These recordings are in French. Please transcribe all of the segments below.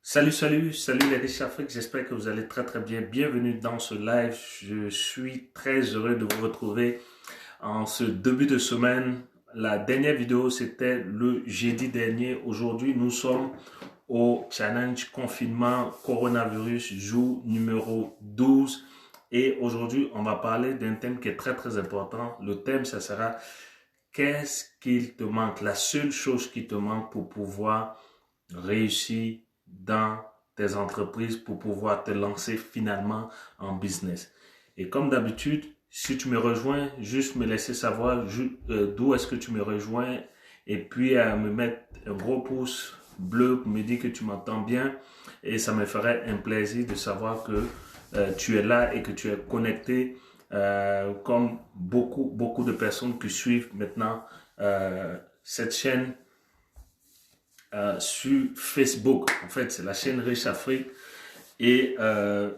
Salut les riches Afrique, j'espère que vous allez très bien. Bienvenue dans ce live. Je suis très heureux de vous retrouver en ce début de semaine. La dernière vidéo, c'était le jeudi dernier. Aujourd'hui, nous sommes au challenge confinement coronavirus jour numéro 12. Et aujourd'hui, on va parler d'un thème qui est très important. Le thème, ça sera qu'est-ce qu'il te manque? La seule chose qui te manque pour pouvoir réussir dans tes entreprises, pour pouvoir te lancer finalement en business. Et comme d'habitude, si tu me rejoins, juste me laisser savoir d'où est-ce que tu me rejoins et puis me mettre un gros pouce bleu pour me dire que tu m'entends bien, et ça me ferait un plaisir de savoir que tu es là et que tu es connecté, comme beaucoup de personnes qui suivent maintenant cette chaîne sur Facebook. En fait, c'est la chaîne Riche Afrique. Et je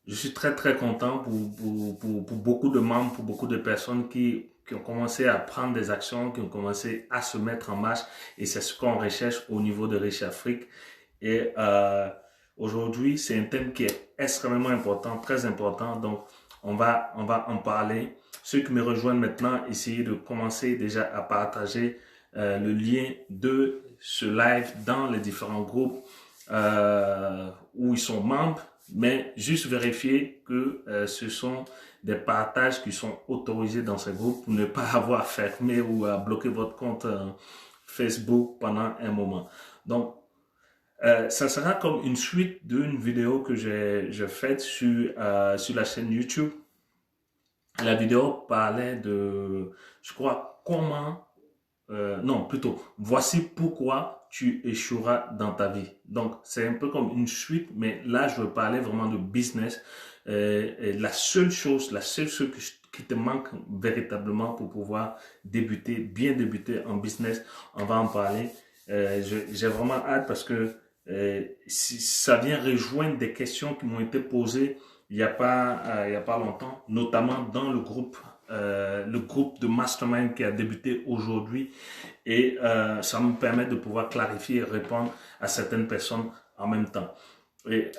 suis très content pour beaucoup de membres, pour beaucoup de personnes qui ont commencé à prendre des actions, qui ont commencé à se mettre en marche. Et c'est ce qu'on recherche au niveau de Riche Afrique. Et aujourd'hui, c'est un thème qui est extrêmement important, très important. Donc, on va en parler. Ceux qui me rejoignent maintenant, essayez de commencer déjà à partager le lien de ce live dans les différents groupes où ils sont membres, mais juste vérifier que ce sont des partages qui sont autorisés dans ces groupes pour ne pas avoir fermé ou à bloquer votre compte Facebook pendant un moment. Donc, ça sera comme une suite d'une vidéo que j'ai faite sur la chaîne YouTube. La vidéo parlait de, je crois, non, plutôt, voici pourquoi tu échoueras dans ta vie. Donc, c'est un peu comme une suite, mais là, je veux parler vraiment de business. Et la seule chose qui te manque véritablement pour pouvoir bien débuter en business, on va en parler. J'ai vraiment hâte parce que ça vient rejoindre des questions qui m'ont été posées il y a pas longtemps, notamment dans le groupe de Mastermind qui a débuté aujourd'hui, et ça me permet de pouvoir clarifier et répondre à certaines personnes en même temps. Et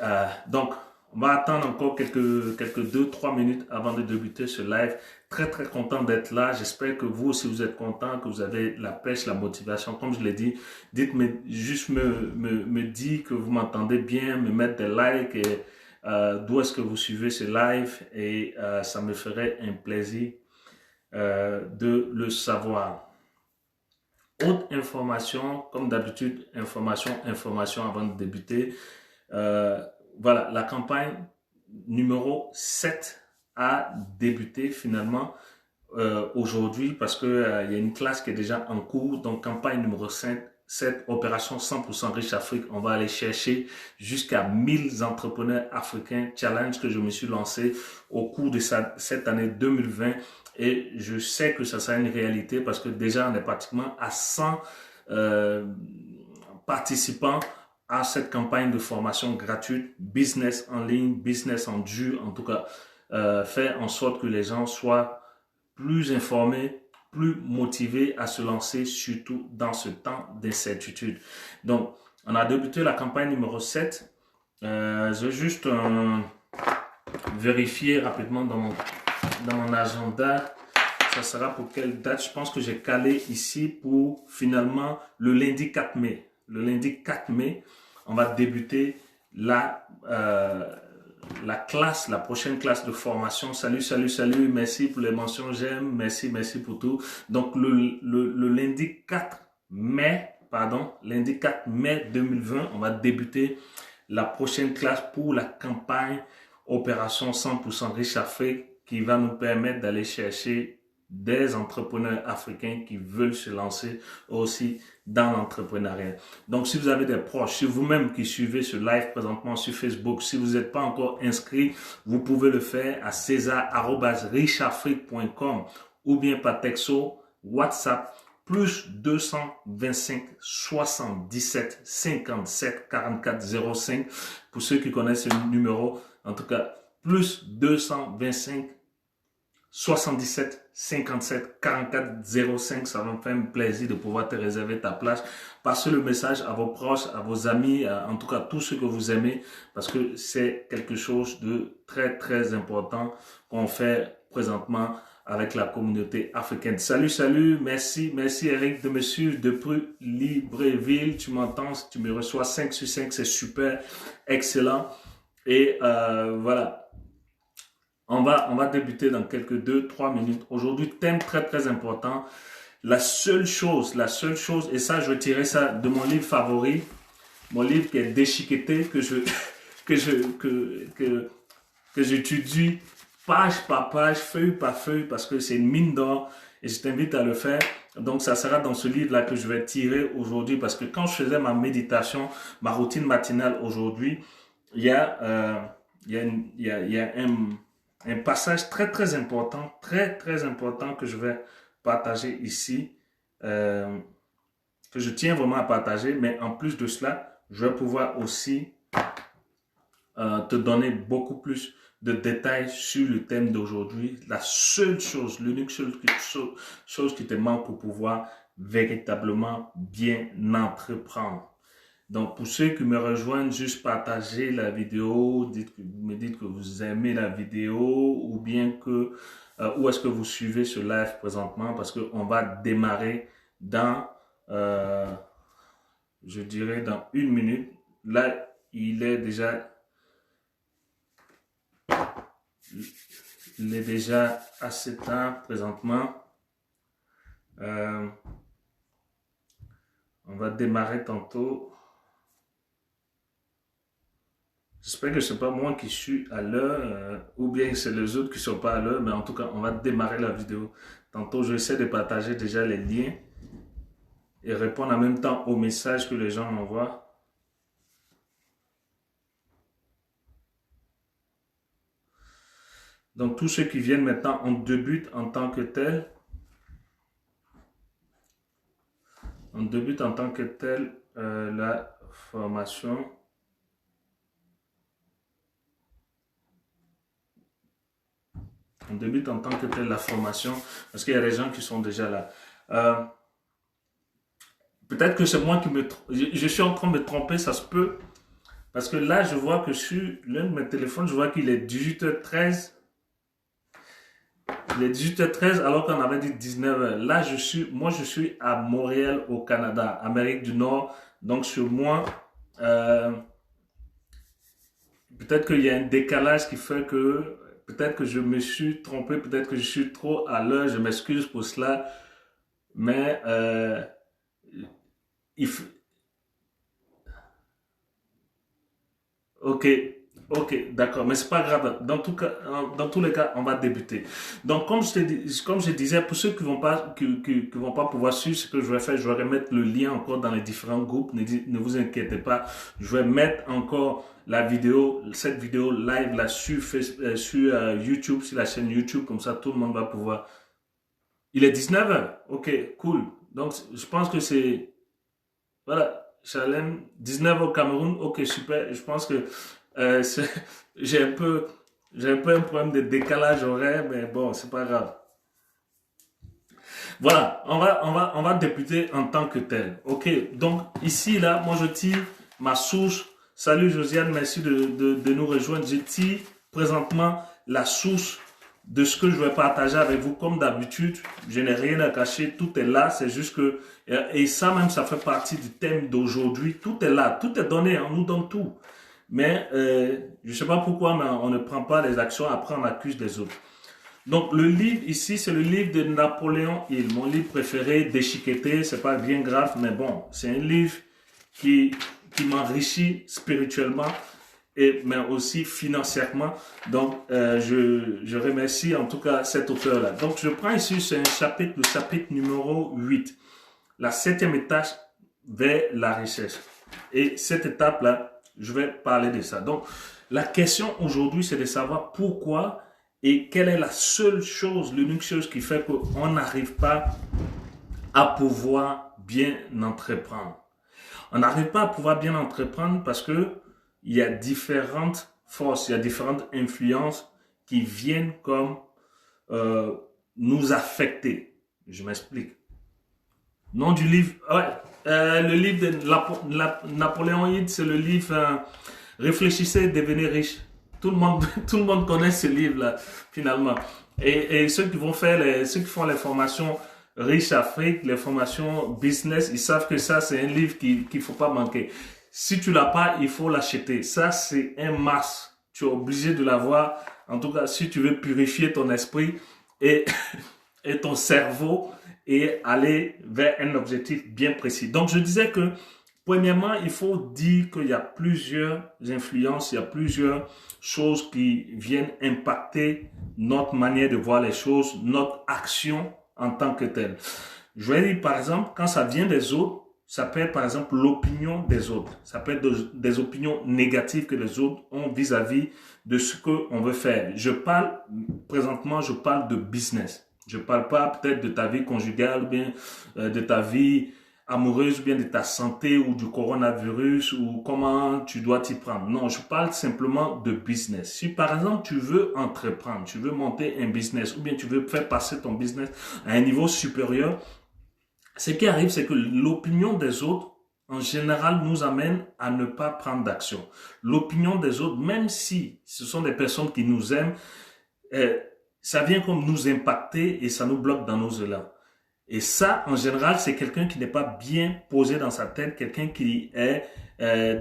donc, on va attendre encore quelques 2-3 minutes avant de débuter ce live. Très content d'être là. J'espère que vous aussi vous êtes content, que vous avez la pêche, la motivation. Comme je l'ai dit, dites-moi juste me dire que vous m'entendez bien, me mettre des likes et d'où est-ce que vous suivez ce live, et ça me ferait un plaisir de le savoir. Autre information, comme d'habitude, information avant de débuter. Voilà, la campagne numéro 7 a débuté finalement aujourd'hui parce que il y a une classe qui est déjà en cours. Donc, campagne numéro 5, cette opération 100% Riche Afrique, on va aller chercher jusqu'à 1000 entrepreneurs africains, challenge que je me suis lancé au cours de cette année 2020. Et je sais que ça sera une réalité parce que déjà on est pratiquement à 100 participants à cette campagne de formation gratuite, business en ligne, business en dur, en tout cas, faire en sorte que les gens soient plus informés, plus motivés à se lancer, surtout dans ce temps d'incertitude. Donc, on a débuté la campagne numéro 7. Je vais juste vérifier rapidement dans mon agenda. Ça sera pour quelle date? Je pense que j'ai calé ici pour finalement le lundi 4 mai. Le lundi 4 mai, on va débuter la prochaine classe de formation. Salut. Merci pour les mentions j'aime. Merci pour tout. Donc, le lundi 4 mai, lundi 4 mai 2020, on va débuter la prochaine classe pour la campagne Opération 100% Riche Afrique qui va nous permettre d'aller chercher des entrepreneurs africains qui veulent se lancer aussi dans l'entrepreneuriat. Donc, si vous avez des proches, si vous-même qui suivez ce live présentement sur Facebook, si vous n'êtes pas encore inscrit, vous pouvez le faire à cesar@richafrique.com ou bien par texto, WhatsApp, plus 225 77 57 44 05 pour ceux qui connaissent ce numéro. En tout cas, plus 225 77 57 44 05. Ça va me faire un plaisir de pouvoir te réserver ta place. Passez le message à vos proches, à vos amis, en tout cas tous ceux que vous aimez, parce que c'est quelque chose de très très important qu'on fait présentement avec la communauté africaine. Salut, salut, merci Eric de me suivre depuis Libreville. Tu m'entends, tu me reçois 5 sur 5, c'est super, excellent. Et voilà. On va débuter dans quelques 2-3 minutes. Aujourd'hui, thème très très important. La seule chose, et ça je tirais ça de mon livre favori, mon livre qui est déchiqueté, que j'étudie page par page, feuille par feuille, parce que c'est une mine d'or et je t'invite à le faire. Donc ça sera dans ce livre-là que je vais tirer aujourd'hui, parce que quand je faisais ma méditation, ma routine matinale aujourd'hui, il y a un passage très très important que je vais partager ici, que je tiens vraiment à partager, mais en plus de cela, je vais pouvoir aussi te donner beaucoup plus de détails sur le thème d'aujourd'hui. La seule chose, l'unique chose qui te manque pour pouvoir véritablement bien entreprendre. Donc, pour ceux qui me rejoignent, juste partagez la vidéo, me dites que vous aimez la vidéo, ou bien que, où est-ce que vous suivez ce live présentement, parce qu'on va démarrer dans, je dirais dans 1 minute. Là, il est déjà assez tard présentement. On va démarrer tantôt. J'espère que ce n'est pas moi qui suis à l'heure, ou bien c'est les autres qui ne sont pas à l'heure, mais en tout cas, on va démarrer la vidéo. Tantôt, j'essaie de partager déjà les liens et répondre en même temps aux messages que les gens m'envoient. Donc, tous ceux qui viennent maintenant, on débute en tant que tel. On débute en tant que tel la formation. On débute en tant que tel la formation, parce qu'il y a des gens qui sont déjà là. Peut-être que c'est moi qui je suis en train de me tromper, ça se peut. Parce que là, je vois que sur l'un de mes téléphones, je vois qu'il est 18h13. Il est 18h13 alors qu'on avait dit 19h. Là, moi, je suis à Montréal, au Canada, Amérique du Nord. Donc, sur moi, peut-être qu'il y a un décalage qui fait que peut-être que je me suis trompé, peut-être que je suis trop à l'heure, je m'excuse pour cela, mais ok, d'accord, mais c'est pas grave. Dans tous les cas, on va débuter. Donc, comme je disais, pour ceux qui vont pas pouvoir suivre ce que je vais faire, je vais remettre le lien encore dans les différents groupes. Ne vous inquiétez pas, je vais mettre encore cette vidéo live là sur YouTube, sur la chaîne YouTube, comme ça tout le monde va pouvoir. Il est 19h, ok, cool. Donc, je pense que c'est, voilà. Chalem, 19 au Cameroun, ok, super. Je pense que j'ai un peu un problème de décalage horaire, mais bon, c'est pas grave. Voilà, on va débuter en tant que tel. Ok, donc ici, là, moi je tire ma source. Salut Josiane, merci de nous rejoindre. Je tire présentement la source de ce que je vais partager avec vous. Comme d'habitude, je n'ai rien à cacher, tout est là, c'est juste que, et ça même, ça fait partie du thème d'aujourd'hui, tout est là, tout est donné, on nous donne tout. Mais je ne sais pas pourquoi, mais on ne prend pas les actions, après on accuse les autres. Donc le livre ici, c'est le livre de Napoléon Hill, mon livre préféré, déchiqueté, c'est pas bien grave, mais bon, c'est un livre qui m'enrichit spirituellement, mais aussi financièrement. Donc, je remercie en tout cas cet auteur-là. Donc, je prends ici, c'est le chapitre numéro 8. La 7e étape vers la richesse. Et cette étape-là, je vais parler de ça. Donc, la question aujourd'hui, c'est de savoir pourquoi et quelle est la seule chose, l'unique chose qui fait qu'on n'arrive pas à pouvoir bien entreprendre. On n'arrive pas à pouvoir bien entreprendre parce que il y a différentes forces, il y a différentes influences qui viennent comme nous affecter. Je m'explique. Nom du livre, ouais, le livre de Napoléon Hill, c'est le livre Réfléchissez et devenez riche. Tout le monde, tout le monde connaît ce livre-là, finalement. Et ceux qui vont faire ceux qui font les formations Riche Afrique, les formations business, ils savent que ça, c'est un livre qu'il faut pas manquer. Si tu l'as pas, il faut l'acheter. Ça, c'est un must. Tu es obligé de l'avoir. En tout cas, si tu veux purifier ton esprit et, et ton cerveau et aller vers un objectif bien précis. Donc, je disais que, premièrement, il faut dire qu'il y a plusieurs influences, il y a plusieurs choses qui viennent impacter notre manière de voir les choses, notre action en tant que telle. Je vais dire, par exemple, quand ça vient des autres, ça peut être, par exemple, l'opinion des autres. Ça peut être des opinions négatives que les autres ont vis-à-vis de ce qu'on veut faire. Présentement, je parle de business. Je parle pas peut-être de ta vie conjugale, ou bien de ta vie amoureuse, ou bien de ta santé, ou du coronavirus, ou comment tu dois t'y prendre. Non, je parle simplement de business. Si par exemple tu veux entreprendre, tu veux monter un business, ou bien tu veux faire passer ton business à un niveau supérieur, ce qui arrive, c'est que l'opinion des autres, en général, nous amène à ne pas prendre d'action. L'opinion des autres, même si ce sont des personnes qui nous aiment, ça vient comme nous impacter et ça nous bloque dans nos élans. Et ça, en général, c'est quelqu'un qui n'est pas bien posé dans sa tête, quelqu'un qui est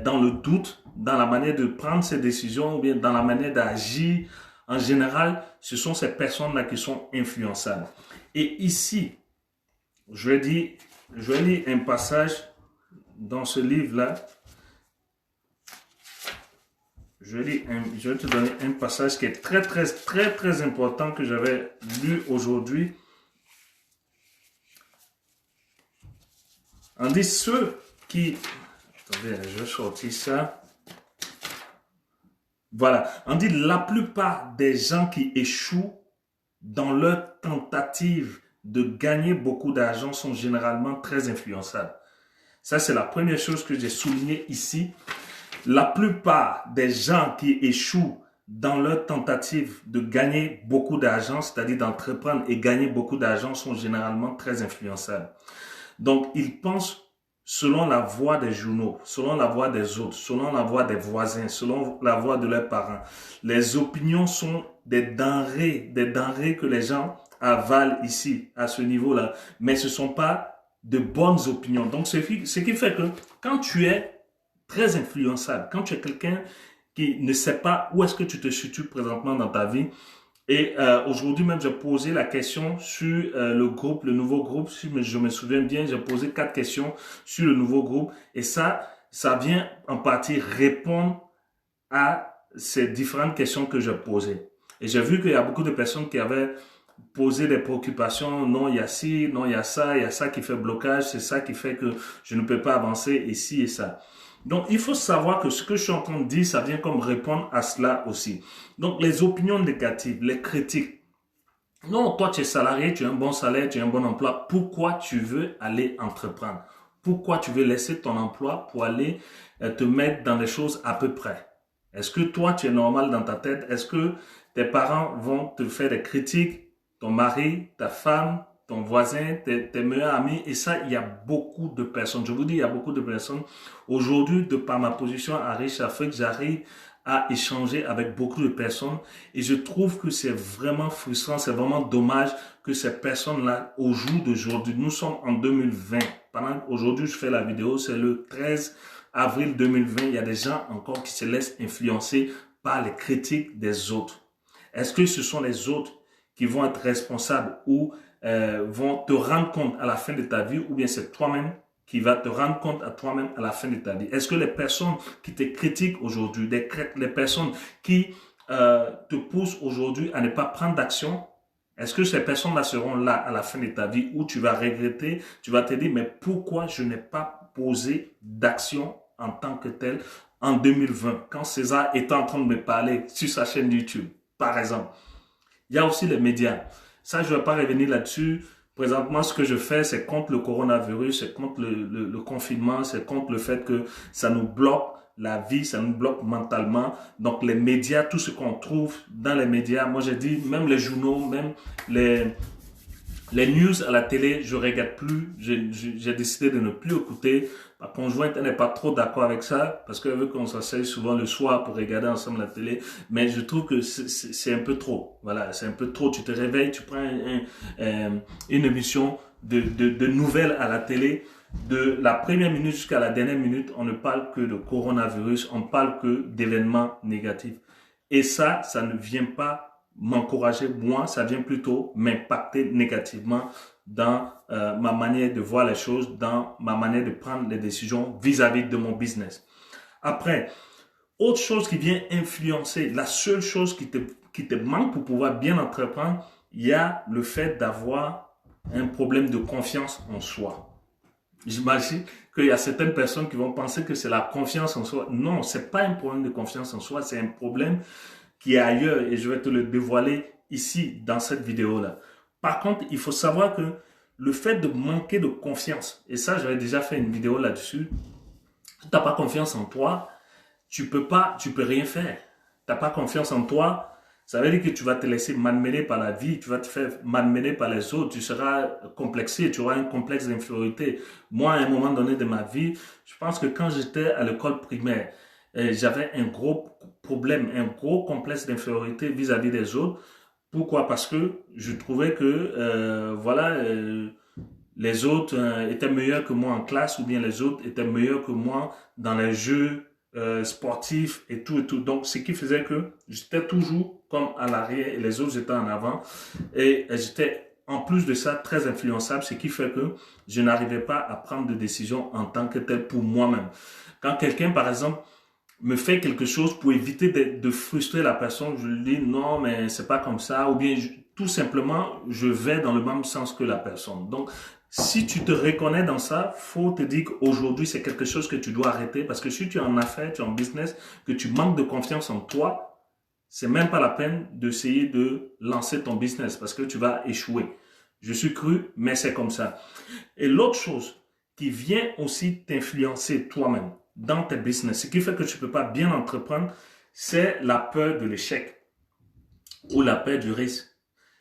dans le doute, dans la manière de prendre ses décisions ou bien dans la manière d'agir. En général, ce sont ces personnes-là qui sont influençables. Et ici, je vais lire un passage dans ce livre-là. Je vais te donner un passage qui est très, très, très, très important que j'avais lu aujourd'hui. On dit ceux qui... Attendez, je vais sortir ça. Voilà. On dit la plupart des gens qui échouent dans leur tentative de gagner beaucoup d'argent sont généralement très influençables. Ça, c'est la première chose que j'ai soulignée ici. La plupart des gens qui échouent dans leur tentative de gagner beaucoup d'argent, c'est-à-dire d'entreprendre et gagner beaucoup d'argent, sont généralement très influençables. Donc, ils pensent selon la voix des journaux, selon la voix des autres, selon la voix des voisins, selon la voix de leurs parents. Les opinions sont des denrées que les gens avalent ici, à ce niveau-là. Mais ce ne sont pas de bonnes opinions. Donc, ce qui fait que quand tu es très influençable, quand tu es quelqu'un qui ne sait pas où est-ce que tu te situes présentement dans ta vie, et aujourd'hui même, j'ai posé la question sur le nouveau groupe, si je me souviens bien, j'ai posé 4 questions sur le nouveau groupe et ça vient en partie répondre à ces différentes questions que j'ai posées. Et j'ai vu qu'il y a beaucoup de personnes qui avaient posé des préoccupations, non, il y a ci, non, il y a ça qui fait blocage, c'est ça qui fait que je ne peux pas avancer ici et ça. Donc, il faut savoir que ce que je suis en train de dire, ça vient comme répondre à cela aussi. Donc, les opinions négatives, les critiques. Non, toi, tu es salarié, tu as un bon salaire, tu as un bon emploi. Pourquoi tu veux aller entreprendre? Pourquoi tu veux laisser ton emploi pour aller te mettre dans des choses à peu près? Est-ce que toi, tu es normal dans ta tête? Est-ce que tes parents vont te faire des critiques? Ton mari, ta femme, ton voisin, tes meilleurs amis, et ça, il y a beaucoup de personnes. Je vous dis, il y a beaucoup de personnes. Aujourd'hui, de par ma position à Riche Afrique, j'arrive à échanger avec beaucoup de personnes et je trouve que c'est vraiment frustrant, c'est vraiment dommage que ces personnes-là, au jour d'aujourd'hui, nous sommes en 2020. Aujourd'hui, je fais la vidéo, c'est le 13 avril 2020, il y a des gens encore qui se laissent influencer par les critiques des autres. Est-ce que ce sont les autres qui vont être responsables ou vont te rendre compte à la fin de ta vie ou bien c'est toi-même qui va te rendre compte à toi-même à la fin de ta vie? Est-ce que les personnes qui te critiquent aujourd'hui, les personnes qui te poussent aujourd'hui à ne pas prendre d'action, est-ce que ces personnes-là seront là à la fin de ta vie où tu vas regretter, tu vas te dire, mais pourquoi je n'ai pas posé d'action en tant que tel en 2020, quand César était en train de me parler sur sa chaîne YouTube, par exemple? Il y a aussi les médias. Ça, je ne vais pas revenir là-dessus. Présentement, ce que je fais, c'est contre le coronavirus, c'est contre le confinement, c'est contre le fait que ça nous bloque la vie, ça nous bloque mentalement. Donc, les médias, tout ce qu'on trouve dans les médias, moi j'ai dit, même les journaux, même les, les news à la télé, je regarde plus. J'ai décidé de ne plus écouter. Ma conjointe, elle n'est pas trop d'accord avec ça parce qu'elle veut qu'on s'asseye souvent le soir pour regarder ensemble la télé. Mais je trouve que c'est un peu trop. Voilà, c'est un peu trop. Tu te réveilles, tu prends une émission de nouvelles à la télé. De la première minute jusqu'à la dernière minute, on ne parle que de coronavirus, on parle que d'événements négatifs. Et ça ne vient pas m'encourager, moi, ça vient plutôt m'impacter négativement dans ma manière de voir les choses, dans ma manière de prendre les décisions vis-à-vis de mon business. Après, autre chose qui vient influencer, la seule chose qui te manque pour pouvoir bien entreprendre, il y a le fait d'avoir un problème de confiance en soi. J'imagine qu'il y a certaines personnes qui vont penser que c'est la confiance en soi. Non, c'est pas un problème de confiance en soi, c'est un problème qui est ailleurs et je vais te le dévoiler ici dans cette vidéo-là. Par contre, il faut savoir que le fait de manquer de confiance, et ça j'avais déjà fait une vidéo là-dessus, si tu n'as pas confiance en toi, tu peux rien faire. Tu n'as pas confiance en toi, ça veut dire que tu vas te laisser malmener par la vie, tu vas te faire malmener par les autres, tu seras complexé, tu auras un complexe d'infériorité. Moi, à un moment donné de ma vie, je pense que quand j'étais à l'école primaire, j'avais un gros problème, un gros complexe d'infériorité vis-à-vis des autres. Pourquoi? Parce que je trouvais que les autres étaient meilleurs que moi en classe ou bien les autres étaient meilleurs que moi dans les jeux sportifs et tout et tout. Donc, ce qui faisait que j'étais toujours comme à l'arrière et les autres étaient en avant. Et j'étais en plus de ça très influençable, ce qui fait que je n'arrivais pas à prendre de décision en tant que tel pour moi-même. Quand quelqu'un, par exemple, me fait quelque chose pour éviter de frustrer la personne, je lui dis non, mais c'est pas comme ça, ou bien tout simplement, je vais dans le même sens que la personne. Donc, si tu te reconnais dans ça, faut te dire qu'aujourd'hui, c'est quelque chose que tu dois arrêter parce que si tu es en affaires, tu es en business, que tu manques de confiance en toi, c'est même pas la peine d'essayer de lancer ton business parce que tu vas échouer. Je suis cru, mais c'est comme ça. Et l'autre chose qui vient aussi t'influencer toi-même dans tes business, ce qui fait que tu ne peux pas bien entreprendre, c'est la peur de l'échec ou la peur du risque.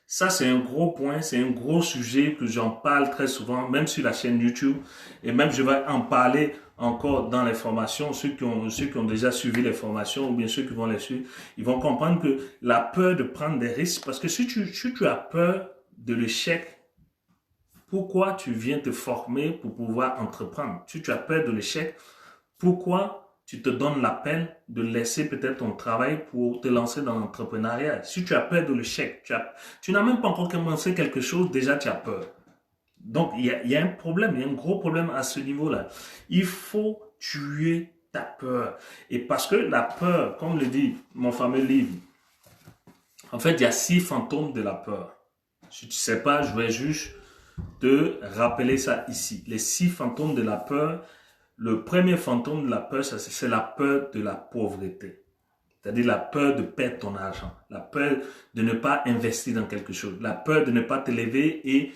Ça, c'est un gros point, c'est un gros sujet que j'en parle très souvent, même sur la chaîne YouTube. Et même, je vais en parler encore dans les formations. Ceux qui ont déjà suivi les formations ou bien ceux qui vont les suivre, ils vont comprendre que la peur de prendre des risques, parce que si tu as peur de l'échec, pourquoi tu viens te former pour pouvoir entreprendre? Si tu as peur de l'échec, pourquoi tu te donnes la peine de laisser peut-être ton travail pour te lancer dans l'entrepreneuriat? Si tu as peur de l'échec, tu n'as même pas encore commencé quelque chose, déjà tu as peur. Donc, il y a un problème, il y a un gros problème à ce niveau-là. Il faut tuer ta peur. Et parce que la peur, comme le dit mon fameux livre, en fait, il y a 6 fantômes de la peur. Si tu ne sais pas, je vais juste te rappeler ça ici. Les 6 fantômes de la peur. Le premier fantôme de la peur, c'est la peur de la pauvreté. C'est-à-dire la peur de perdre ton argent, la peur de ne pas investir dans quelque chose, la peur de ne pas te lever et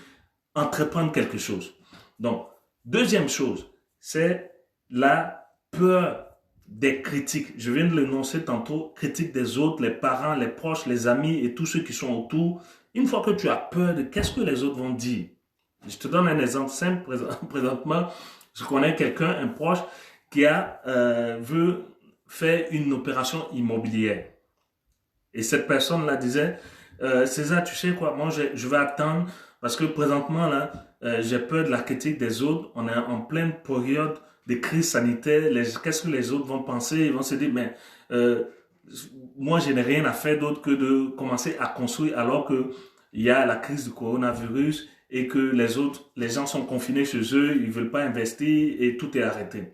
entreprendre quelque chose. Donc, deuxième chose, c'est la peur des critiques. Je viens de l'énoncer tantôt, critiques des autres, les parents, les proches, les amis et tous ceux qui sont autour. Une fois que tu as peur de qu'est-ce que les autres vont dire, je te donne un exemple simple présentement. Je connais quelqu'un, un proche, qui veut faire une opération immobilière. Et cette personne-là disait, César, tu sais quoi, moi je vais attendre parce que présentement, là, j'ai peur de la critique des autres. On est en pleine période de crise sanitaire. Qu'est-ce que les autres vont penser? Ils vont se dire, mais moi, je n'ai rien à faire d'autre que de commencer à construire alors que il y a la crise du coronavirus et que les gens sont confinés chez eux, ils ne veulent pas investir et tout est arrêté.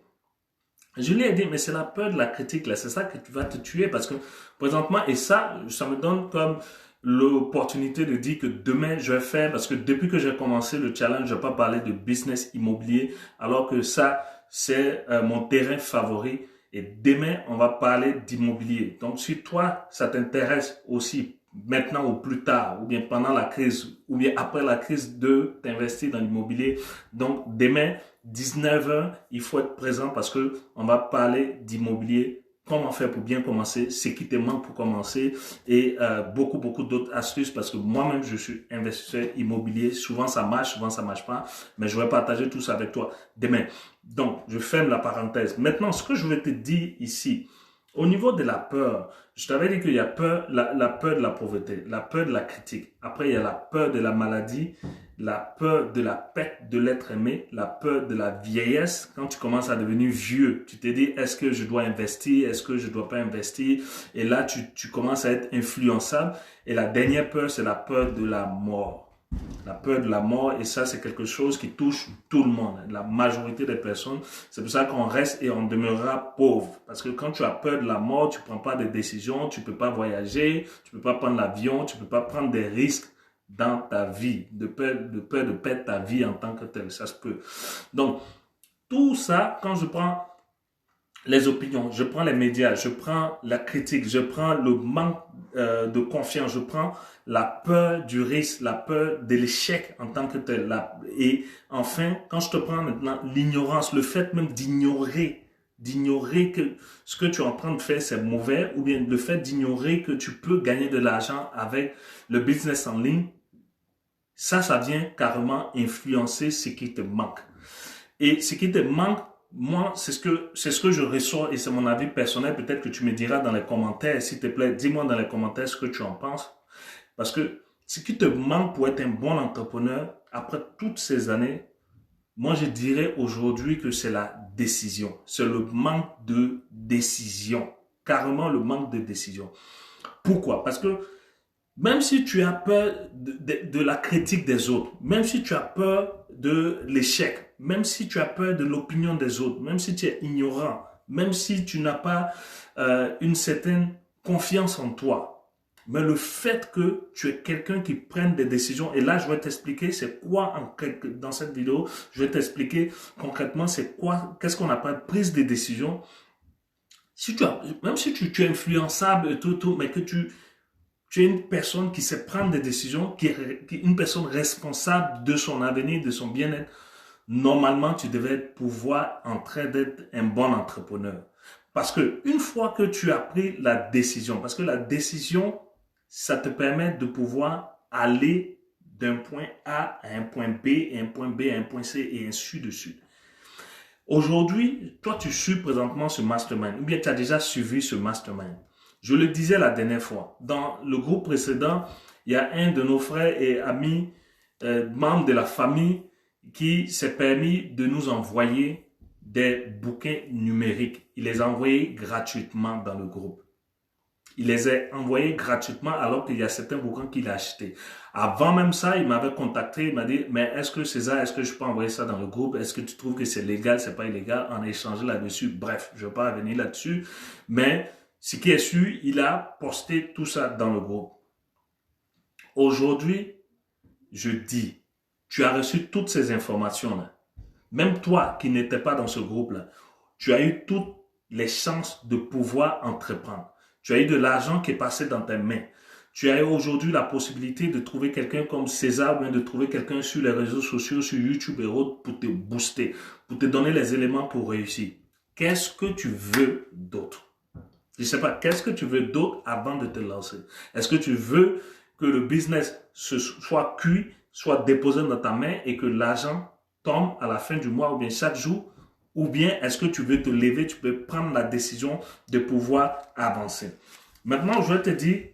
Je lui ai dit, mais c'est la peur de la critique, là, c'est ça qui va te tuer parce que présentement, et ça me donne comme l'opportunité de dire que demain, je vais faire, parce que depuis que j'ai commencé le challenge, je ne vais pas parler de business immobilier, alors que ça, c'est mon terrain favori. Et demain, on va parler d'immobilier. Donc, si toi, ça t'intéresse aussi, maintenant ou plus tard, ou bien pendant la crise, ou bien après la crise, de t'investir dans l'immobilier. Donc, demain, 19h, il faut être présent parce que on va parler d'immobilier, comment faire pour bien commencer, ce qui te manque pour commencer et beaucoup d'autres astuces parce que moi-même, je suis investisseur immobilier. Souvent, ça marche, souvent, ça marche pas, mais je vais partager tout ça avec toi demain. Donc, je ferme la parenthèse. Maintenant, ce que je vais te dire ici, au niveau de la peur, je t'avais dit qu'il y a peur, la peur de la pauvreté, la peur de la critique. Après, il y a la peur de la maladie, la peur de la perte de l'être aimé, la peur de la vieillesse. Quand tu commences à devenir vieux, tu te dis, est-ce que je dois investir? Est-ce que je dois pas investir? Et là, tu commences à être influençable. Et la dernière peur, c'est la peur de la mort. La peur de la mort, et ça, c'est quelque chose qui touche tout le monde, la majorité des personnes. C'est pour ça qu'on reste et on demeurera pauvre. Parce que quand tu as peur de la mort, tu ne prends pas de décisions, tu ne peux pas voyager, tu ne peux pas prendre l'avion, tu ne peux pas prendre des risques dans ta vie, de peur de perdre ta vie en tant que tel. Ça se peut. Donc, tout ça, quand je prends les opinions, je prends les médias, je prends la critique, je prends le manque de confiance, je prends la peur du risque, la peur de l'échec en tant que tel. Et enfin, quand je te prends maintenant l'ignorance, le fait même d'ignorer que ce que tu es en train de faire c'est mauvais, ou bien le fait d'ignorer que tu peux gagner de l'argent avec le business en ligne, ça vient carrément influencer ce qui te manque. Et ce qui te manque, moi, c'est ce que je ressens et c'est mon avis personnel. Peut-être que tu me diras dans les commentaires, s'il te plaît, dis-moi dans les commentaires ce que tu en penses. Parce que ce qui te manque pour être un bon entrepreneur, après toutes ces années, moi je dirais aujourd'hui que c'est la décision. C'est le manque de décision. Carrément le manque de décision. Pourquoi? Parce que même si tu as peur de la critique des autres, même si tu as peur de l'échec, même si tu as peur de l'opinion des autres, même si tu es ignorant, même si tu n'as pas une certaine confiance en toi, mais le fait que tu es quelqu'un qui prenne des décisions, et là je vais t'expliquer c'est quoi dans cette vidéo, je vais t'expliquer concrètement c'est quoi, qu'est-ce qu'on appelle prise de décision. Si même si tu es influençable et tout, mais que tu es une personne qui sait prendre des décisions, qui est une personne responsable de son avenir, de son bien-être, normalement, tu devais pouvoir en train d'être un bon entrepreneur. Parce que une fois que tu as pris la décision, parce que la décision, ça te permet de pouvoir aller d'un point A à un point B, et un point B à un point C, et ainsi de suite. Aujourd'hui, toi, tu suis présentement ce mastermind, ou bien tu as déjà suivi ce mastermind. Je le disais la dernière fois, dans le groupe précédent, il y a un de nos frères et amis, membres de la famille, qui s'est permis de nous envoyer des bouquins numériques. Il les a envoyés gratuitement dans le groupe. Il les a envoyés gratuitement alors qu'il y a certains bouquins qu'il a achetés. Avant même ça, il m'avait contacté, il m'a dit, mais est-ce que César, est-ce que je peux envoyer ça dans le groupe? Est-ce que tu trouves que c'est légal, c'est pas illégal? On a échangé là-dessus. Bref, je ne vais pas revenir là-dessus, mais ce qui est sûr, il a posté tout ça dans le groupe. Aujourd'hui, je dis, tu as reçu toutes ces informations-là. Même toi qui n'étais pas dans ce groupe-là, tu as eu toutes les chances de pouvoir entreprendre. Tu as eu de l'argent qui est passé dans tes mains. Tu as eu aujourd'hui la possibilité de trouver quelqu'un comme César, ou bien de trouver quelqu'un sur les réseaux sociaux, sur YouTube et autres, pour te booster, pour te donner les éléments pour réussir. Qu'est-ce que tu veux d'autre? Je ne sais pas, qu'est-ce que tu veux d'autre avant de te lancer? Est-ce que tu veux que le business soit cuit, soit déposé dans ta main et que l'argent tombe à la fin du mois ou bien chaque jour? Ou bien est-ce que tu veux te lever, tu peux prendre la décision de pouvoir avancer? Maintenant, je vais te dire,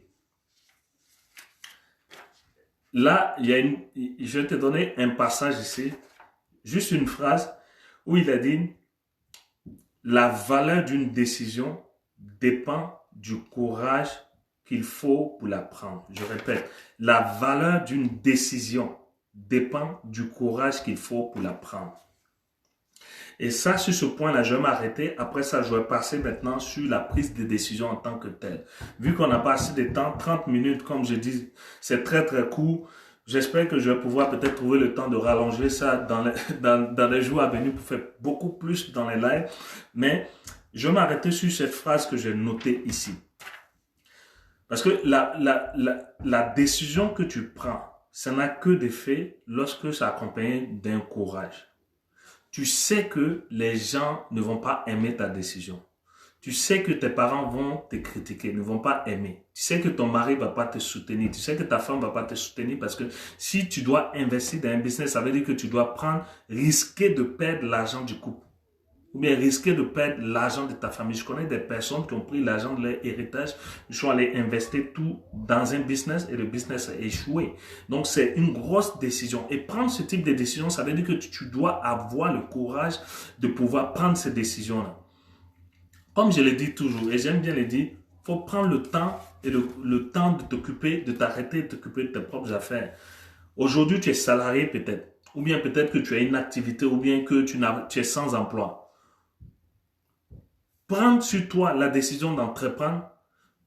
là, je vais te donner un passage ici, juste une phrase où il a dit, la valeur d'une décision dépend du courage qu'il faut pour la prendre. Je répète, la valeur d'une décision dépend du courage qu'il faut pour la prendre. Et ça, sur ce point-là, je vais m'arrêter. Après ça, je vais passer maintenant sur la prise de décision en tant que telle. Vu qu'on n'a pas assez de temps, 30 minutes, comme je dis, c'est très très court. J'espère que je vais pouvoir peut-être trouver le temps de rallonger ça dans les jours à venir pour faire beaucoup plus dans les lives. Mais je vais m'arrêter sur cette phrase que j'ai notée ici. Parce que la décision que tu prends, ça n'a que d'effet lorsque ça accompagne d'un courage. Tu sais que les gens ne vont pas aimer ta décision. Tu sais que tes parents vont te critiquer, ne vont pas aimer. Tu sais que ton mari va pas te soutenir. Tu sais que ta femme va pas te soutenir parce que si tu dois investir dans un business, ça veut dire que tu dois risquer de perdre l'argent du couple. Ou bien risquer de perdre l'argent de ta famille. Je connais des personnes qui ont pris l'argent de leur héritage, ils sont allés investir tout dans un business et le business a échoué. Donc c'est une grosse décision. Et prendre ce type de décision, ça veut dire que tu dois avoir le courage de pouvoir prendre ces décisions-là. Comme je le dis toujours, et j'aime bien le dire, il faut prendre le temps et le temps de t'occuper, de t'arrêter de t'occuper de tes propres affaires. Aujourd'hui, tu es salarié peut-être, ou bien peut-être que tu as une activité, ou bien que tu es sans emploi. Prendre sur toi la décision d'entreprendre,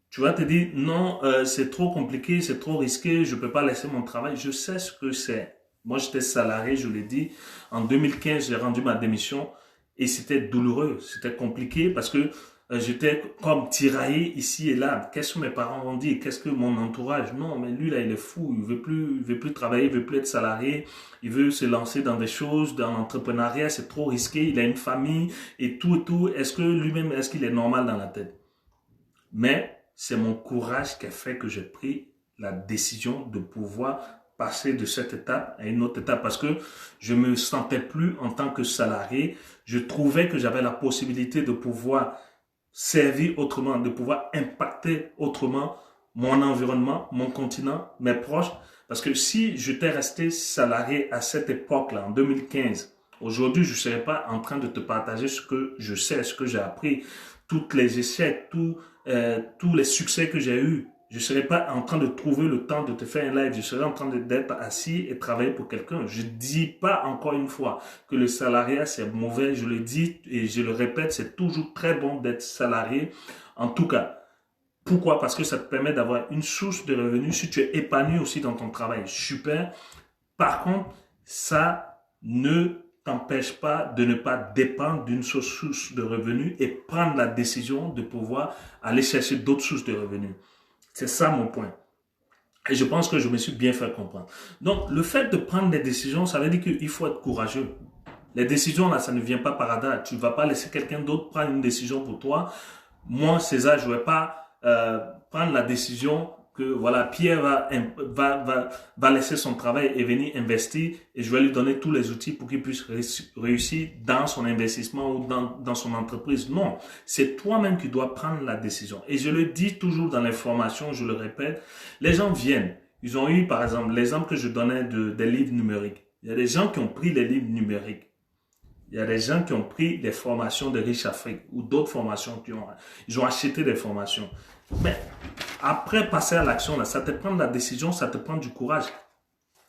tu vas te dire, non, c'est trop compliqué, c'est trop risqué, je ne peux pas laisser mon travail. Je sais ce que c'est. Moi, j'étais salarié, je l'ai dit. En 2015, j'ai rendu ma démission et c'était douloureux, c'était compliqué parce que j'étais comme tiraillé ici et là. Qu'est-ce que mes parents vont dire? Qu'est-ce que mon entourage? Non, mais lui là, il est fou. Il veut plus travailler, il veut plus être salarié. Il veut se lancer dans des choses, dans l'entrepreneuriat. C'est trop risqué. Il a une famille et tout et tout. Est-ce que lui-même, est-ce qu'il est normal dans la tête? Mais c'est mon courage qui a fait que j'ai pris la décision de pouvoir passer de cette étape à une autre étape parce que je me sentais plus en tant que salarié. Je trouvais que j'avais la possibilité de pouvoir servir autrement, de pouvoir impacter autrement mon environnement, mon continent, mes proches. Parce que si j'étais resté salarié à cette époque-là, en 2015, aujourd'hui, je ne serais pas en train de te partager ce que je sais, ce que j'ai appris, tous les échecs, tous les succès que j'ai eus. Je ne serais pas en train de trouver le temps de te faire un live. Je serais en train d'être assis et travailler pour quelqu'un. Je ne dis pas encore une fois que le salariat c'est mauvais. Je le dis et je le répète, c'est toujours très bon d'être salarié. En tout cas, pourquoi? Parce que ça te permet d'avoir une source de revenus. Si tu es épanoui aussi dans ton travail, super. Par contre, ça ne t'empêche pas de ne pas dépendre d'une source de revenus et prendre la décision de pouvoir aller chercher d'autres sources de revenus. C'est ça mon point. Et je pense que je me suis bien fait comprendre. Donc, le fait de prendre des décisions, ça veut dire qu'il faut être courageux. Les décisions, là, ça ne vient pas par hasard. Tu ne vas pas laisser quelqu'un d'autre prendre une décision pour toi. Moi, César, je ne vais pas prendre la décision que voilà, Pierre va laisser son travail et venir investir et je vais lui donner tous les outils pour qu'il puisse réussir dans son investissement ou dans son entreprise. Non, c'est toi-même qui dois prendre la décision. Et je le dis toujours dans les formations, je le répète, les gens viennent. Ils ont eu, par exemple, l'exemple que je donnais des livres numériques. Il y a des gens qui ont pris les livres numériques. Il y a des gens qui ont pris des formations de Riche Afrique ou d'autres formations ils ont acheté des formations. Mais après passer à l'action, là, ça te prend de la décision, ça te prend du courage.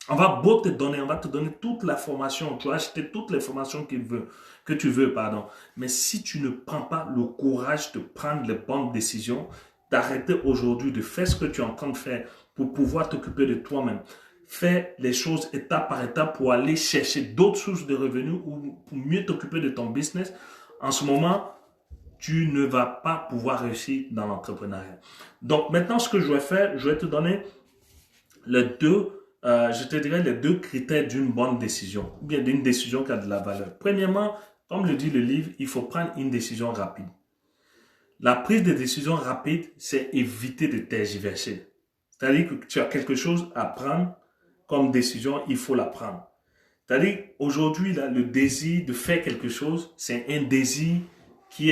On va te donner toute la formation. Tu vas acheter toutes les formations que tu veux, pardon. Mais si tu ne prends pas le courage de prendre les bonnes décisions, d'arrêter aujourd'hui de faire ce que tu es en train de faire pour pouvoir t'occuper de toi-même, fais les choses étape par étape pour aller chercher d'autres sources de revenus ou pour mieux t'occuper de ton business, en ce moment, tu ne vas pas pouvoir réussir dans l'entrepreneuriat. Donc maintenant, ce que je vais faire, je vais te donner je te dirais les deux critères d'une bonne décision, ou bien d'une décision qui a de la valeur. Premièrement, comme le dit le livre, il faut prendre une décision rapide. La prise de décision rapide, c'est éviter de tergiverser. C'est-à-dire que tu as quelque chose à prendre comme décision, il faut la prendre. C'est-à-dire, aujourd'hui, là, le désir de faire quelque chose, c'est un désir qui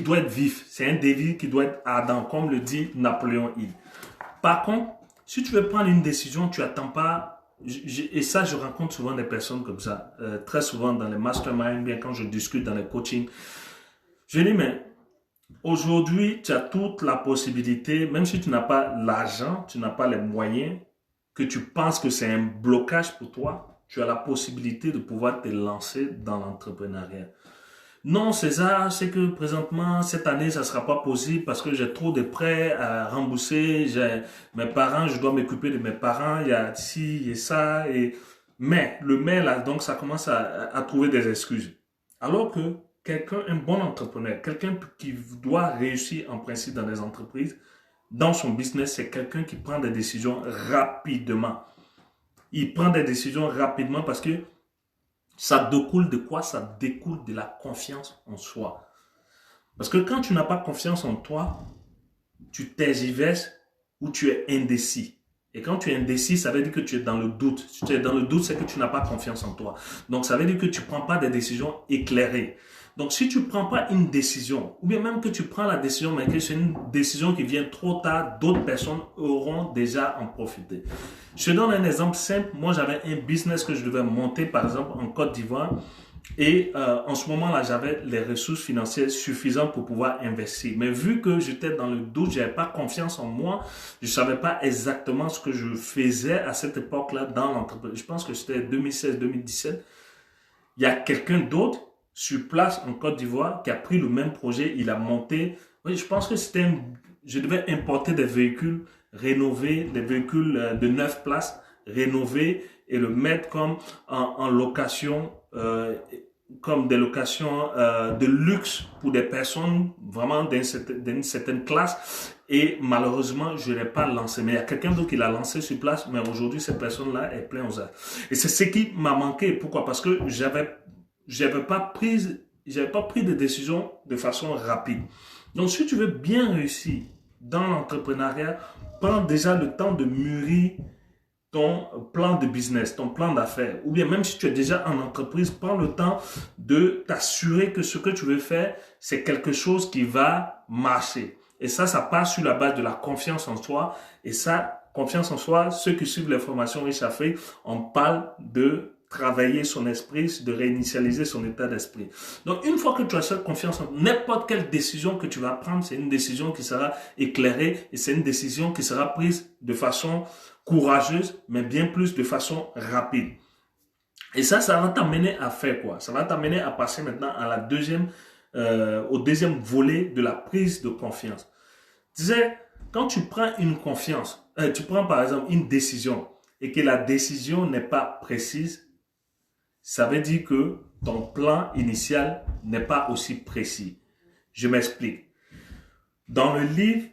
doit être vif. C'est un désir qui doit être ardent, comme le dit Napoléon Hill. Par contre, si tu veux prendre une décision, tu n'attends pas. Et ça, je rencontre souvent des personnes comme ça. Très souvent dans les masterminds, bien quand je discute dans les coachings. Je dis, mais aujourd'hui, tu as toute la possibilité, même si tu n'as pas l'argent, tu n'as pas les moyens, que tu penses que c'est un blocage pour toi, tu as la possibilité de pouvoir te lancer dans l'entrepreneuriat. Non, César, c'est que présentement, cette année, ça ne sera pas possible parce que j'ai trop de prêts à rembourser. J'ai mes parents, je dois m'occuper de mes parents. Il y a ci et ça. Mais, le mais là, donc, ça commence à trouver des excuses. Alors que quelqu'un, un bon entrepreneur, quelqu'un qui doit réussir en principe dans les entreprises, dans son business, c'est quelqu'un qui prend des décisions rapidement. Il prend des décisions rapidement parce que ça découle de quoi? Ça découle de la confiance en soi. Parce que quand tu n'as pas confiance en toi, tu tergiverses ou tu es indécis. Et quand tu es indécis, ça veut dire que tu es dans le doute. Si tu es dans le doute, c'est que tu n'as pas confiance en toi. Donc, ça veut dire que tu ne prends pas des décisions éclairées. Donc, si tu ne prends pas une décision, ou bien même que tu prends la décision, mais que c'est une décision qui vient trop tard, d'autres personnes auront déjà en profité. Je te donne un exemple simple. Moi, j'avais un business que je devais monter, par exemple, en Côte d'Ivoire. Et en ce moment-là, j'avais les ressources financières suffisantes pour pouvoir investir. Mais vu que j'étais dans le doute, je n'avais pas confiance en moi, je ne savais pas exactement ce que je faisais à cette époque-là dans l'entreprise. Je pense que c'était 2016-2017. Il y a quelqu'un d'autre sur place en Côte d'Ivoire qui a pris le même projet, il a monté. Oui, je pense que je devais importer des véhicules rénovés, des véhicules de 9 places rénovés et le mettre comme en location, comme des locations de luxe pour des personnes vraiment d'une certaine classe. Et malheureusement, je ne l'ai pas lancé. Mais il y a quelqu'un d'autre qui l'a lancé sur place, mais aujourd'hui, cette personne-là est pleine aux ailes. Et c'est ce qui m'a manqué. Pourquoi? Parce que j'avais pas pris de décision de façon rapide. Donc, si tu veux bien réussir dans l'entrepreneuriat, prends déjà le temps de mûrir ton plan de business, ton plan d'affaires. Ou bien même si tu es déjà en entreprise, prends le temps de t'assurer que ce que tu veux faire, c'est quelque chose qui va marcher. Et ça passe sur la base de la confiance en soi. Et ça, confiance en soi, ceux qui suivent les formations Riche Afrique, on parle de travailler son esprit, de réinitialiser son état d'esprit. Donc, une fois que tu as cette confiance en n'importe quelle décision que tu vas prendre, c'est une décision qui sera éclairée et c'est une décision qui sera prise de façon courageuse, mais bien plus de façon rapide. Et ça va t'amener à faire quoi? Ça va t'amener à passer maintenant à au deuxième volet de la prise de confiance. Tu sais, quand tu prends une confiance, tu prends par exemple une décision et que la décision n'est pas précise, ça veut dire que ton plan initial n'est pas aussi précis. Je m'explique. Dans le livre,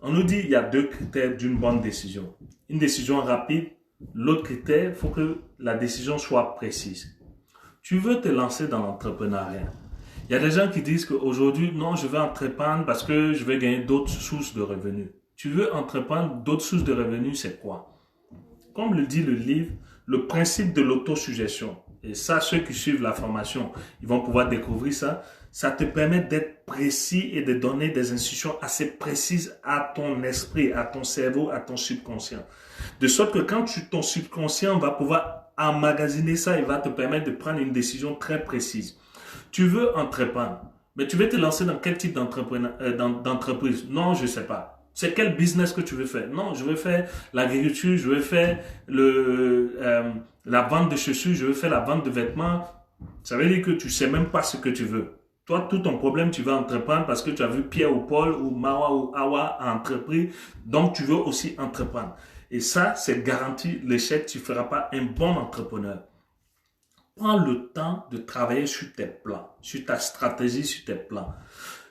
on nous dit qu'il y a 2 critères d'une bonne décision. Une décision rapide, l'autre critère, il faut que la décision soit précise. Tu veux te lancer dans l'entrepreneuriat. Il y a des gens qui disent qu'aujourd'hui, non, je veux entreprendre parce que je vais gagner d'autres sources de revenus. Tu veux entreprendre d'autres sources de revenus, c'est quoi? Comme le dit le livre, le principe de l'autosuggestion. Et ça, ceux qui suivent la formation, ils vont pouvoir découvrir ça. Ça te permet d'être précis et de donner des instructions assez précises à ton esprit, à ton cerveau, à ton subconscient. De sorte que quand ton subconscient va pouvoir emmagasiner ça, il va te permettre de prendre une décision très précise. Tu veux entreprendre, mais tu veux te lancer dans quel type d'entreprise? Non, je ne sais pas. C'est quel business que tu veux faire? Non, je veux faire l'agriculture, je veux faire la vente de chaussures, je veux faire la vente de vêtements. Ça veut dire que tu ne sais même pas ce que tu veux. Toi, tout ton problème, tu vas entreprendre parce que tu as vu Pierre ou Paul ou Mawa ou Awa entrepris. Donc, tu veux aussi entreprendre. Et ça, c'est garanti l'échec. Tu ne feras pas un bon entrepreneur. Prends le temps de travailler sur tes plans, sur ta stratégie, sur tes plans.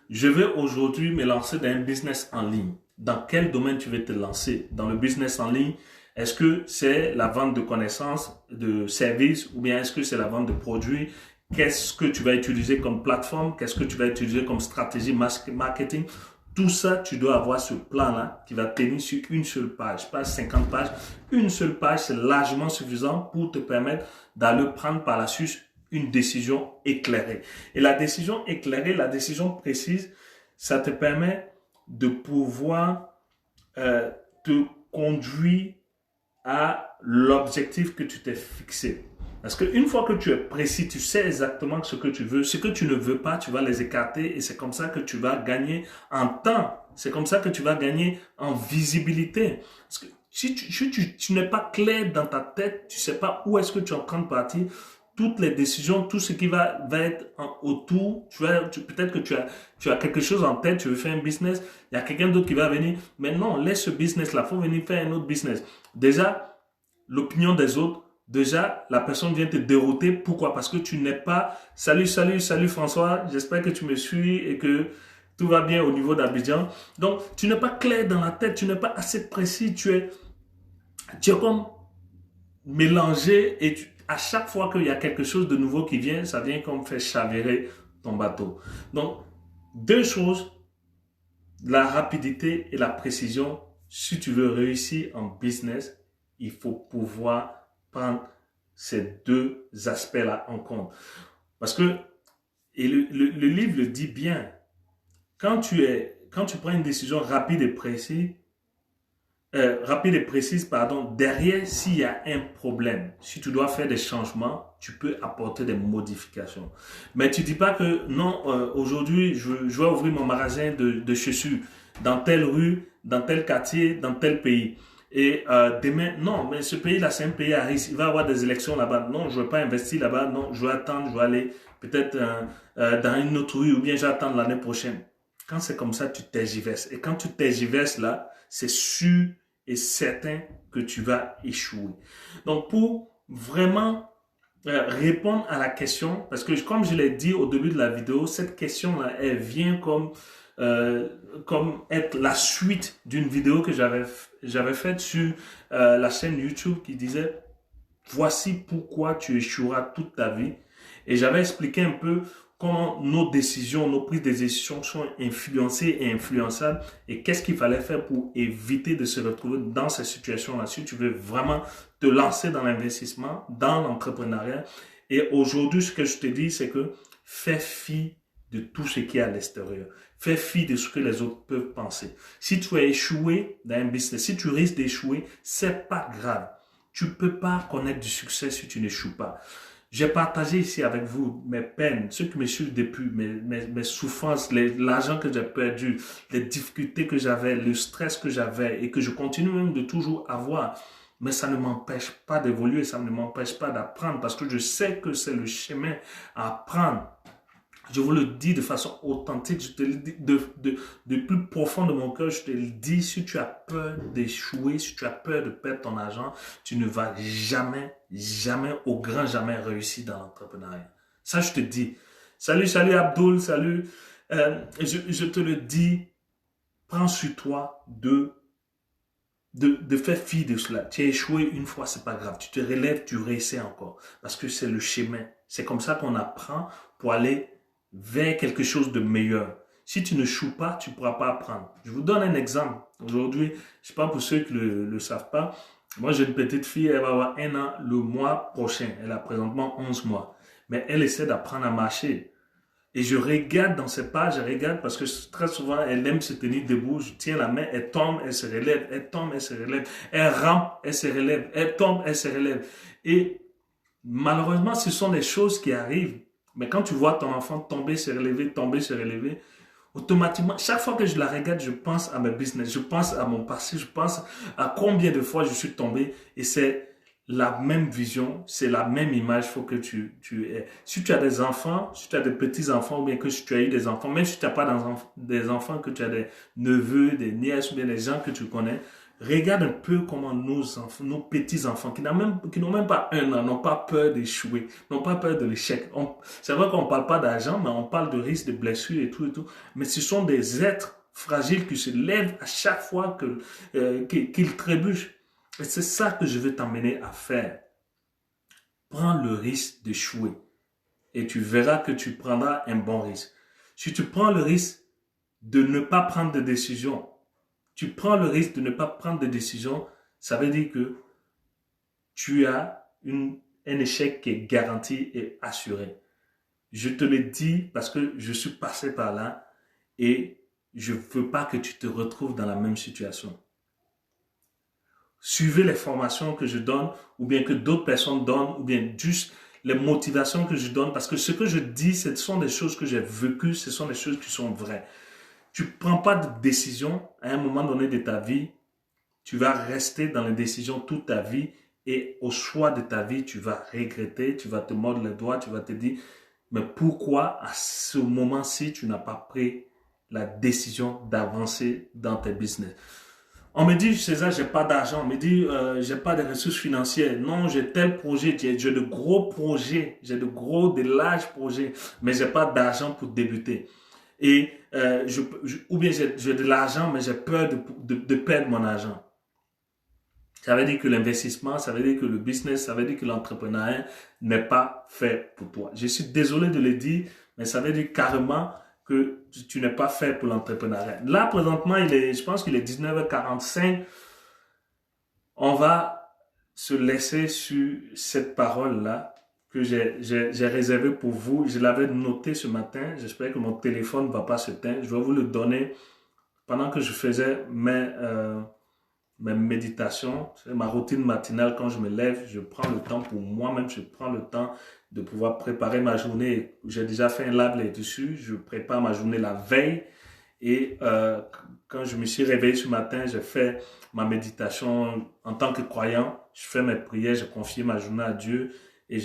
Je vais aujourd'hui me lancer dans un business en ligne. Dans quel domaine tu veux te lancer? Dans le business en ligne, est-ce que c'est la vente de connaissances, de services ou bien est-ce que c'est la vente de produits? Qu'est-ce que tu vas utiliser comme plateforme? Qu'est-ce que tu vas utiliser comme stratégie marketing? Tout ça, tu dois avoir ce plan-là qui va tenir sur une seule page, pas 50 pages. Une seule page, c'est largement suffisant pour te permettre d'aller prendre par la suite une décision éclairée. Et la décision éclairée, la décision précise, ça te permet de pouvoir te conduire à l'objectif que tu t'es fixé. Parce qu'une fois que tu es précis, tu sais exactement ce que tu veux. Ce que tu ne veux pas, tu vas les écarter et c'est comme ça que tu vas gagner en temps. C'est comme ça que tu vas gagner en visibilité. Parce que si tu n'es pas clair dans ta tête, tu ne sais pas où est-ce que tu es en train de partir, toutes les décisions, tout ce qui va être autour, peut-être que tu as quelque chose en tête, tu veux faire un business, il y a quelqu'un d'autre qui va venir, mais non, laisse ce business-là, il faut venir faire un autre business. Déjà, l'opinion des autres, déjà, la personne vient te dérouter. Pourquoi? Parce que tu n'es pas, salut François, j'espère que tu me suis et que tout va bien au niveau d'Abidjan. Donc, tu n'es pas clair dans la tête, tu n'es pas assez précis, tu es comme mélangé et à chaque fois qu'il y a quelque chose de nouveau qui vient, ça vient comme faire chavirer ton bateau. Donc, deux choses, la rapidité et la précision. Si tu veux réussir en business, il faut pouvoir prendre ces deux aspects-là en compte. Parce que, et le livre le dit bien, quand tu prends une décision rapide et précise, derrière, s'il y a un problème, si tu dois faire des changements, tu peux apporter des modifications. Mais tu dis pas que non, aujourd'hui, je vais ouvrir mon magasin de chaussures dans telle rue, dans tel quartier, dans tel pays. Et demain, non, mais ce pays-là, c'est un pays à risque. Il va y avoir des élections là-bas. Non, je ne veux pas investir là-bas. Non, je vais attendre, je vais aller peut-être dans une autre rue ou bien je vais attendre l'année prochaine. Quand c'est comme ça, tu tergiverses. Et quand tu tergiverses là, c'est sûr et certain que tu vas échouer. Donc, pour vraiment répondre à la question, parce que comme je l'ai dit au début de la vidéo, cette question-là, elle vient comme être la suite d'une vidéo que j'avais faite sur la chaîne YouTube qui disait « Voici pourquoi tu échoueras toute ta vie ». Et j'avais expliqué un peu comment nos décisions, nos prises de décisions sont influencées et influençables et qu'est-ce qu'il fallait faire pour éviter de se retrouver dans ces situations-là. Si tu veux vraiment te lancer dans l'investissement, dans l'entrepreneuriat. Et aujourd'hui, ce que je te dis, c'est que fais fi de tout ce qui est à l'extérieur. Fais fi de ce que les autres peuvent penser. Si tu as échoué dans un business, si tu risques d'échouer, c'est pas grave. Tu peux pas connaître du succès si tu n'échoues pas. J'ai partagé ici avec vous mes peines, ceux qui me suivent depuis, mes souffrances, l'argent que j'ai perdu, les difficultés que j'avais, le stress que j'avais et que je continue même de toujours avoir. Mais ça ne m'empêche pas d'évoluer, ça ne m'empêche pas d'apprendre parce que je sais que c'est le chemin à prendre. Je vous le dis de façon authentique, je te le dis de plus profond de mon cœur, je te le dis, si tu as peur d'échouer, si tu as peur de perdre ton argent, tu ne vas jamais, jamais, au grand jamais réussir dans l'entrepreneuriat. Ça, je te dis. Salut Abdul, salut. Je te le dis, prends sur toi de faire fi de cela. Tu as échoué une fois, c'est pas grave. Tu te relèves, tu réessais encore. Parce que c'est le chemin. C'est comme ça qu'on apprend pour aller vers quelque chose de meilleur. Si tu ne échoues pas, tu ne pourras pas apprendre. Je vous donne un exemple. Aujourd'hui, je ne sais pas pour ceux qui ne le savent pas, moi j'ai une petite fille, elle va avoir 1 an le mois prochain. Elle a présentement 11 mois. Mais elle essaie d'apprendre à marcher. Et je regarde dans ses pas, je regarde parce que très souvent, elle aime se tenir debout. Je tiens la main, elle tombe, elle se relève, elle tombe, elle se relève. Elle rampe, elle se relève, elle tombe, elle se relève. Et malheureusement, ce sont des choses qui arrivent. Mais quand tu vois ton enfant tomber, se relever, automatiquement, chaque fois que je la regarde, je pense à mes business, je pense à mon passé, je pense à combien de fois je suis tombé. Et c'est la même vision, c'est la même image, faut que tu aies. Si tu as des enfants, si tu as des petits-enfants, ou bien que si tu as eu des enfants, même si tu n'as pas des enfants, que tu as des neveux, des nièces, ou bien des gens que tu connais, regarde un peu comment nos enfants, nos petits-enfants, qui n'ont même pas 1 an, n'ont pas peur d'échouer, n'ont pas peur de l'échec. C'est vrai qu'on ne parle pas d'argent, mais on parle de risque, de blessures et tout. Mais ce sont des êtres fragiles qui se lèvent à chaque fois qu'ils trébuchent. Et c'est ça que je veux t'emmener à faire. Prends le risque d'échouer. Et tu verras que tu prendras un bon risque. Si tu prends le risque de ne pas prendre de décision, ça veut dire que tu as un échec qui est garanti et assuré. Je te le dis parce que je suis passé par là et je ne veux pas que tu te retrouves dans la même situation. Suivez les formations que je donne ou bien que d'autres personnes donnent ou bien juste les motivations que je donne parce que ce que je dis, ce sont des choses que j'ai vécues, ce sont des choses qui sont vraies. Tu ne prends pas de décision à un moment donné de ta vie, tu vas rester dans les décisions toute ta vie et au choix de ta vie, tu vas regretter, tu vas te mordre les doigts, tu vas te dire, mais pourquoi à ce moment-ci, tu n'as pas pris la décision d'avancer dans tes business? On me dit, César, j'ai pas d'argent. On me dit, j'ai pas de ressources financières. Non, j'ai tel projet, j'ai de gros projets, j'ai de larges projets, mais j'ai pas d'argent pour débuter. Et, ou bien j'ai de l'argent, mais j'ai peur de perdre mon argent. Ça veut dire que l'investissement, ça veut dire que le business, ça veut dire que l'entrepreneuriat n'est pas fait pour toi. Je suis désolé de le dire, mais ça veut dire carrément que tu n'es pas fait pour l'entrepreneuriat. Là, présentement, je pense qu'il est 19h45. On va se laisser sur cette parole-là que j'ai réservée pour vous. Je l'avais noté ce matin. J'espère que mon téléphone ne va pas s'éteindre. Je vais vous le donner pendant que je faisais mes méditations, ma routine matinale. Quand je me lève, je prends le temps pour moi-même, je prends le temps de pouvoir préparer ma journée. J'ai déjà fait un lab là-dessus, je prépare ma journée la veille et quand je me suis réveillé ce matin, j'ai fait ma méditation en tant que croyant, je fais mes prières, j'ai confié ma journée à Dieu et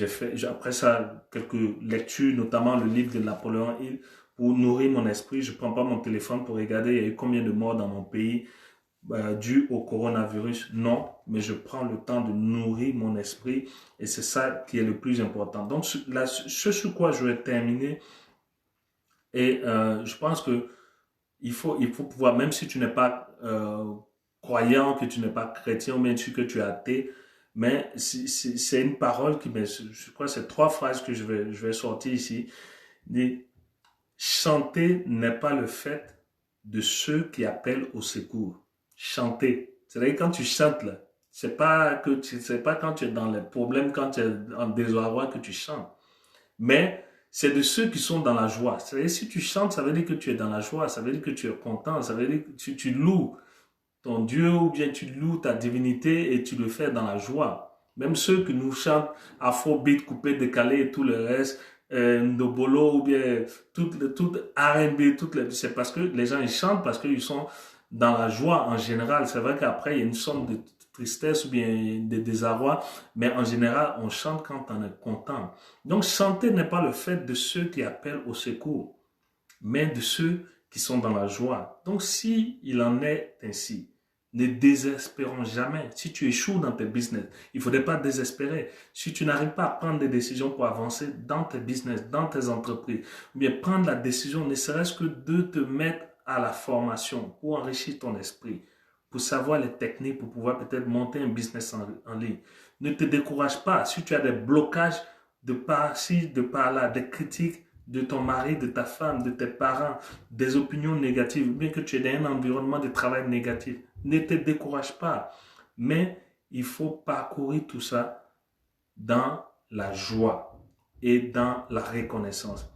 après ça quelques lectures, notamment le livre de Napoléon Hill pour nourrir mon esprit. Je prends pas mon téléphone pour regarder il y a eu combien de morts dans mon pays dû au coronavirus, non, mais je prends le temps de nourrir mon esprit et c'est ça qui est le plus important. Donc, ce sur quoi je vais terminer et je pense que il faut pouvoir, même si tu n'es pas croyant, que tu n'es pas chrétien ou même si que tu es athée, mais c'est une parole qui, je crois, c'est 3 phrases que je vais sortir ici. Chanter n'est pas le fait de ceux qui appellent au secours. Chanter. C'est-à-dire quand tu chantes là, c'est pas quand tu es dans les problèmes, quand tu es en désarroi que tu chantes. Mais c'est de ceux qui sont dans la joie. C'est-à-dire si tu chantes, ça veut dire que tu es dans la joie, ça veut dire que tu es content, ça veut dire que tu loues ton Dieu ou bien tu loues ta divinité et tu le fais dans la joie. Même ceux qui nous chantent afrobeat, coupé, décalé et tout le reste, Ndobolo ou bien tout R&B, c'est parce que les gens ils chantent parce qu'ils sont dans la joie en général. C'est vrai qu'après il y a une sorte de tristesse ou bien de désarroi, mais en général on chante quand on est content. Donc chanter n'est pas le fait de ceux qui appellent au secours, mais de ceux qui sont dans la joie. Donc si il en est ainsi, ne désespérons jamais. Si tu échoues dans tes business, il ne faudrait pas désespérer. Si tu n'arrives pas à prendre des décisions pour avancer dans tes business, dans tes entreprises, ou bien prendre la décision, ne serait-ce que de te mettre à la formation pour enrichir ton esprit, pour savoir les techniques, pour pouvoir peut-être monter un business en ligne. Ne te décourage pas. Si tu as des blocages de par-ci, de par-là, des critiques de ton mari, de ta femme, de tes parents, des opinions négatives, ou bien que tu es dans un environnement de travail négatif, ne te décourage pas. Mais il faut parcourir tout ça dans la joie et dans la reconnaissance.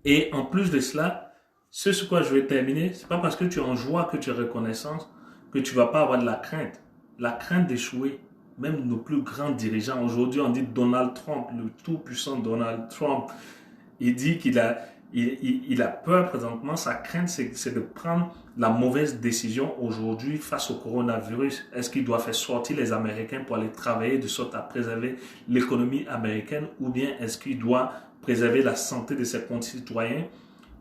Et en plus de cela, ce sur quoi je vais terminer, c'est pas parce que tu es en joie que tu es reconnaissance que tu vas pas avoir de la crainte. La crainte d'échouer, même nos plus grands dirigeants, aujourd'hui on dit Donald Trump, le tout-puissant Donald Trump, il dit qu'il a, il a peur présentement, sa crainte c'est de prendre la mauvaise décision aujourd'hui face au coronavirus. Est-ce qu'il doit faire sortir les Américains pour aller travailler de sorte à préserver l'économie américaine ou bien est-ce qu'il doit préserver la santé de ses concitoyens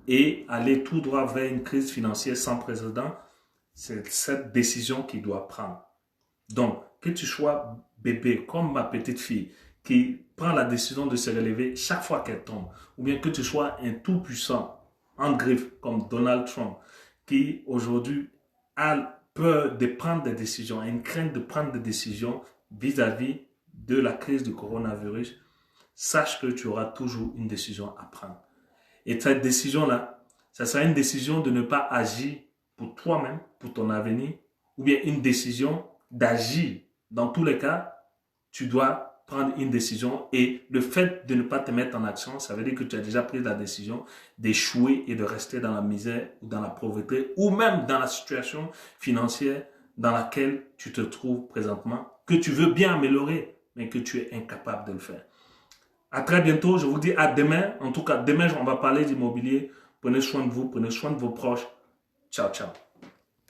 et aller tout droit vers une crise financière sans précédent? C'est cette décision qu'il doit prendre. Donc, que tu sois bébé comme ma petite fille qui prend la décision de se relever chaque fois qu'elle tombe, ou bien que tu sois un tout-puissant en griffe comme Donald Trump qui aujourd'hui a peur de prendre des décisions, a une crainte de prendre des décisions vis-à-vis de la crise du coronavirus, sache que tu auras toujours une décision à prendre. Et cette décision-là, ça sera une décision de ne pas agir pour toi-même, pour ton avenir, ou bien une décision d'agir. Dans tous les cas, tu dois prendre une décision et le fait de ne pas te mettre en action, ça veut dire que tu as déjà pris la décision d'échouer et de rester dans la misère ou dans la pauvreté ou même dans la situation financière dans laquelle tu te trouves présentement, que tu veux bien améliorer, mais que tu es incapable de le faire. À très bientôt, je vous dis à demain. En tout cas, demain, on va parler d'immobilier. Prenez soin de vous, prenez soin de vos proches. Ciao, ciao.